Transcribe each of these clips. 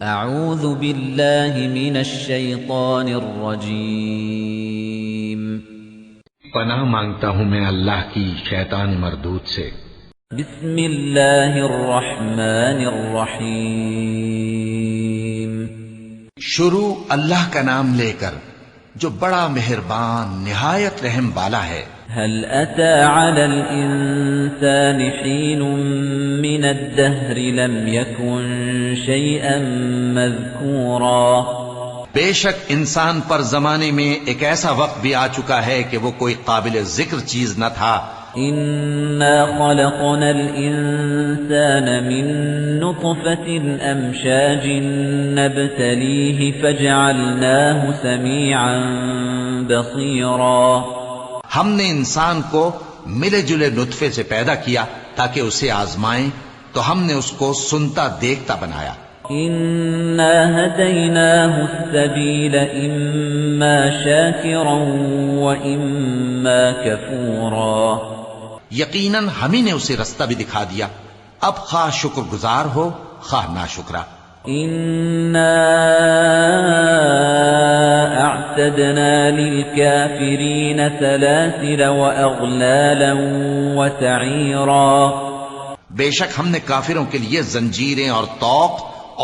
اعوذ باللہ من الشیطان الرجیم پناہ مانگتا ہوں میں اللہ کی شیطان مردود سے۔ بسم اللہ الرحمن الرحیم شروع اللہ کا نام لے کر جو بڑا مہربان نہایت رحم والا ہے۔ هل اتى على الانسان حين من الدهر لم يكن شيئا مذكورا بے شک انسان پر زمانے میں ایک ایسا وقت بھی آ چکا ہے کہ وہ کوئی قابل ذکر چیز نہ تھا۔ انا خلقنا الانسان من نطفة امشاج نبتليه فجعلناه سميعا بصيرا ہم نے انسان کو ملے جلے نطفے سے پیدا کیا تاکہ اسے آزمائیں، تو ہم نے اس کو سنتا دیکھتا بنایا۔ إنا هديناه السبيل إما شاكرا وإما كفورا یقیناً ہم ہی نے اسے رستہ بھی دکھا دیا، اب خواہ شکر گزار ہو خواہ ناشکرا۔ إنا أعتدنا للكافرين سلاسل وأغلالا وسعيرا بے شک ہم نے کافروں کے لیے زنجیریں اور طوق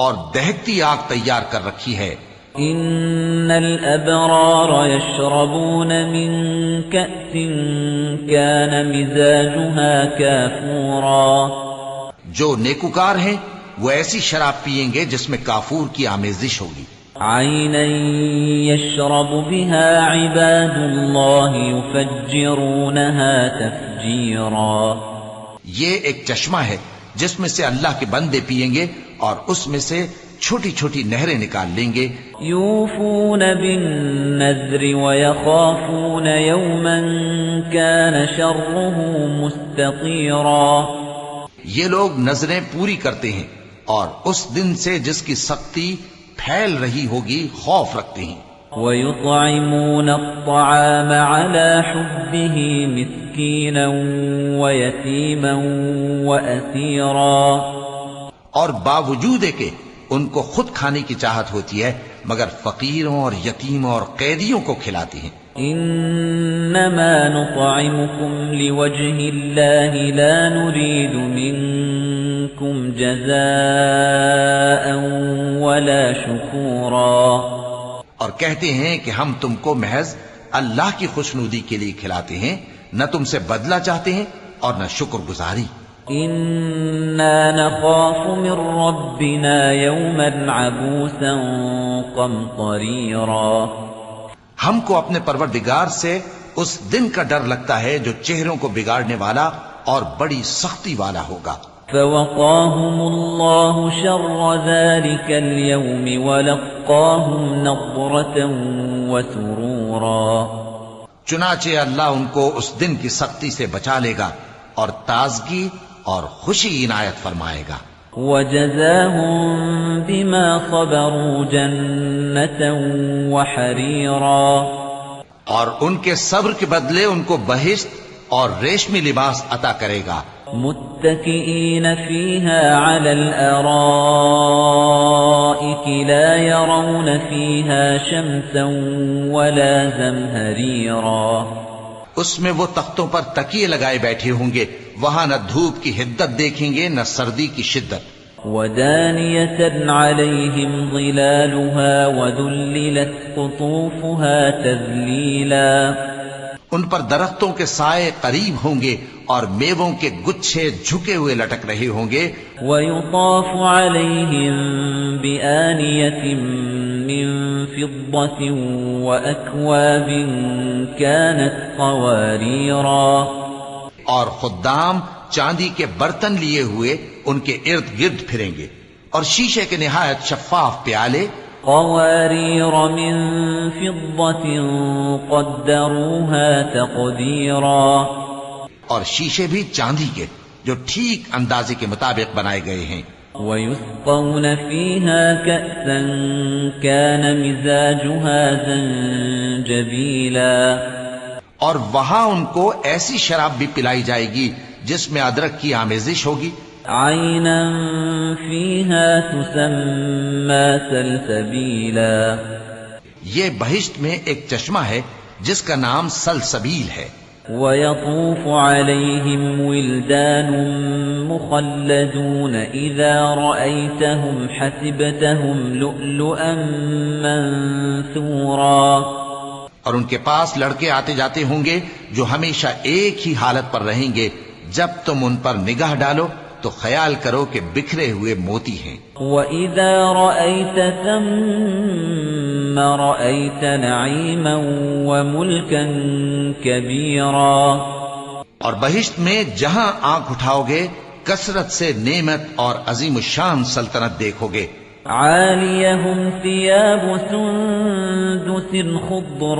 اور دہکتی آگ تیار کر رکھی ہے۔ ان الابرار يشربون من كأس كان مزاجها كافورا جو نیکوکار ہیں وہ ایسی شراب پیئیں گے جس میں کافور کی آمیزش ہوگی۔ عينا يشرب بها عباد الله يفجرونها تفجيرا یہ ایک چشمہ ہے جس میں سے اللہ کے بندے پیئیں گے اور اس میں سے چھوٹی چھوٹی نہریں نکال لیں گے۔ يوفون بالنذر ويخافون يوما كان شره مستطيرا یہ لوگ نظریں پوری کرتے ہیں اور اس دن سے جس کی سختی پھیل رہی ہوگی خوف رکھتے ہیں۔ ويطعمون الطعام على حبه مسكينا ويتيما وأسيرا اور باوجود کہ ان کو خود کھانے کی چاہت ہوتی ہے مگر فقیروں اور یتیموں اور قیدیوں کو کھلاتے ہیں۔ انما نطعمكم لوجه الله لا نريد منكم جزاء ولا شكورا اور کہتے ہیں کہ ہم تم کو محض اللہ کی خوشنودی کے لیے کھلاتے ہیں، نہ تم سے بدلہ چاہتے ہیں اور نہ شکر گزاری۔ انا نخاف من ربنا يوما عبوسا قمطريرا ہم کو اپنے پروردگار سے اس دن کا ڈر لگتا ہے جو چہروں کو بگاڑنے والا اور بڑی سختی والا ہوگا۔ فوقاهم الله شر ذلك اليوم ولقاهم نضرة وسرورا چنانچہ اللہ ان کو اس دن کی سختی سے بچا لے گا اور تازگی اور خوشی عنایت فرمائے گا۔ وجزاهم بما صبروا جنة وحريرا اور ان کے صبر کے بدلے ان کو بہشت اور ریشمی لباس عطا کرے گا۔ متكئين فيها على الأرائك لا يرون فيها شمسا ولا زمهريرا اس میں وہ تختوں پر تکیے لگائے بیٹھے ہوں گے، وہاں نہ دھوپ کی حدت دیکھیں گے نہ سردی کی شدت۔ ودانية عليهم ظلالها وذللت قطوفها تذليلا ان پر درختوں کے سائے قریب ہوں گے اور میووں کے گچھے جھکے ہوئے لٹک رہے ہوں گے۔ ويطاف عليهم بآنية من فضة وأكواب كانت قواريرا اور خدام چاندی کے برتن لیے ہوئے ان کے ارد گرد پھریں گے اور شیشے کے نہایت شفاف پیالے، قوارير من فضة قدروها تقديرا اور شیشے بھی چاندی کے جو ٹھیک اندازے کے مطابق بنائے گئے ہیں۔ ويسقون فيها كأسا كان مزاجها زنجبيلا اور وہاں ان کو ایسی شراب بھی پلائی جائے گی جس میں ادرک کی آمیزش ہوگی۔ عَيْنًا فِيهَا تُسَمَّى سَلْسَبِيلًا یہ بہشت میں ایک چشمہ ہے جس کا نام سلسبیل ہے. وَيَطُوفُ عَلَيْهِمْ وِلْدَانٌ مُخَلَّدُونَ إِذَا رَأَيْتَهُمْ حَسِبْتَهُمْ لُؤْلُؤًا مَّنثُورًا اور ان کے پاس لڑکے آتے جاتے ہوں گے جو ہمیشہ ایک ہی حالت پر رہیں گے. جب تم ان پر نگاہ ڈالو تو خیال کرو کہ بکھرے ہوئے موتی ہیں. وَإِذَا رَأَيْتَ ثَمَّ رَأَيْتَ نَعِيمًا وَمُلْكًا كَبِيرًا اور بہشت میں جہاں آنکھ اٹھاؤ گے کثرت سے نعمت اور عظیم الشان سلطنت دیکھو گے. عَالِيَهُمْ ثِيَابُ سُندُسٍ خُضْرٌ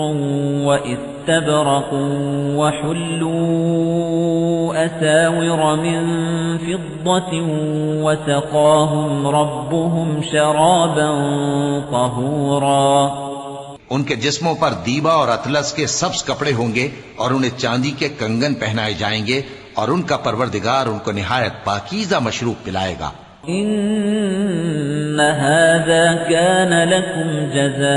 وَإِسْتَبْرَقٌ وَحُلُّوا أَسَاوِرَ مِن فِضَّةٍ وَسَقَاهُمْ رَبُّهُمْ شَرَابًا طَهُورًا ان کے جسموں پر دیبا اور اطلس کے سبز کپڑے ہوں گے اور انہیں چاندی کے کنگن پہنائے جائیں گے اور ان کا پروردگار ان کو نہایت پاکیزہ مشروب پلائے گا. إِنَّ هَذَا كَانَ لَكُمْ جَزَاءً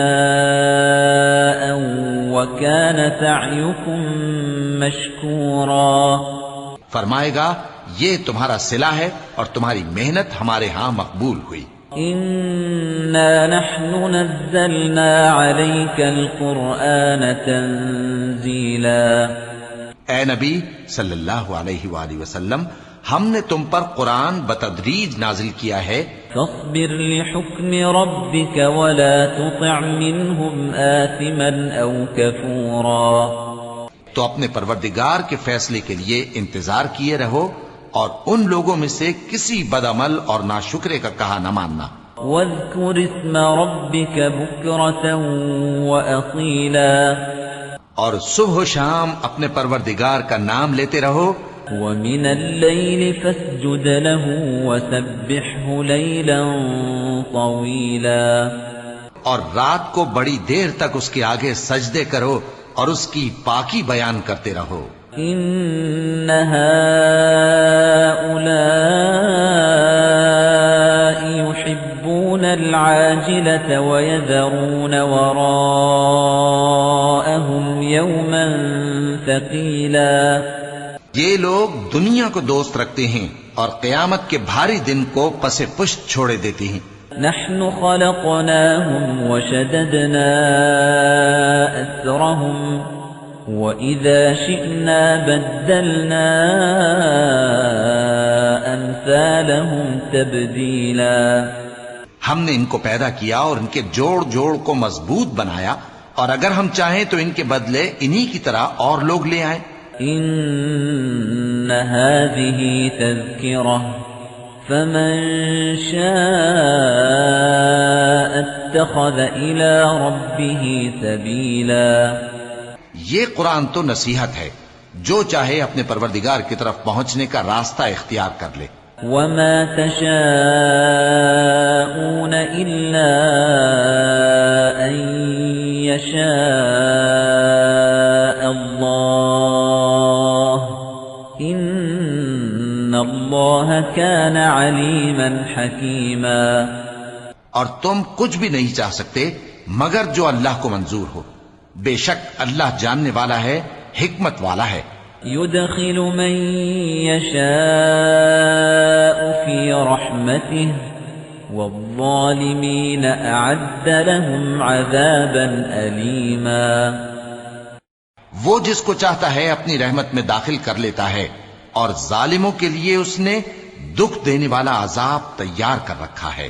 وَكَانَ سَعْيُكُمْ مَشْكُورًا فرمائے گا یہ تمہارا صلہ ہے اور تمہاری محنت ہمارے ہاں مقبول ہوئی. إِنَّا نَحْنُ نَزَّلْنَا عَلَيْكَ الْقُرْآنَ تَنزِيلًا اے نبی صلی اللہ علیہ وآلہ وسلم ہم نے تم پر قرآن بتدریج نازل کیا ہے. فاصبر لحكم ربك ولا تطع منهم آثما أو كفورا تو اپنے پروردگار کے فیصلے کے لیے انتظار کیے رہو اور ان لوگوں میں سے کسی بدعمل اور ناشکرے کا کہا نہ ماننا. واذكر اسم ربك بكرة وأصيلا اور صبح و شام اپنے پروردگار کا نام لیتے رہو. ومن الليل فاسجد له وسبحه ليلا طويلا اور رات کو بڑی دیر تک اس کے آگے سجدے کرو اور اس کی پاکی بیان کرتے رہو. إن هؤلاء يحبون العاجلة ويذرون وراءهم يوما ثقيلا یہ لوگ دنیا کو دوست رکھتے ہیں اور قیامت کے بھاری دن کو پس پشت چھوڑے دیتے ہیں. نحن خلقناهم وشددنا أسرهم وإذا شئنا بدلنا أمثالهم تبديلا ہم نے ان کو پیدا کیا اور ان کے جوڑ جوڑ کو مضبوط بنایا اور اگر ہم چاہیں تو ان کے بدلے انہی کی طرح اور لوگ لے آئیں. إن هذه تذكرة فمن شاء اتخذ إلى ربه سبيلا یہ قرآن تو نصیحت ہے جو چاہے اپنے پروردگار کی طرف پہنچنے کا راستہ اختیار کر لے. وما تشاءون إلا أن يشاء الله إن الله كان عليما حكيما اور تم کچھ بھی نہیں چاہ سکتے مگر جو اللہ کو منظور ہو. بے شک اللہ جاننے والا ہے حکمت والا ہے. يدخل من يشاء في رحمته والظالمين أعد لهم عذابا أليما وہ جس کو چاہتا ہے اپنی رحمت میں داخل کر لیتا ہے اور ظالموں کے لیے اس نے دکھ دینے والا عذاب تیار کر رکھا ہے.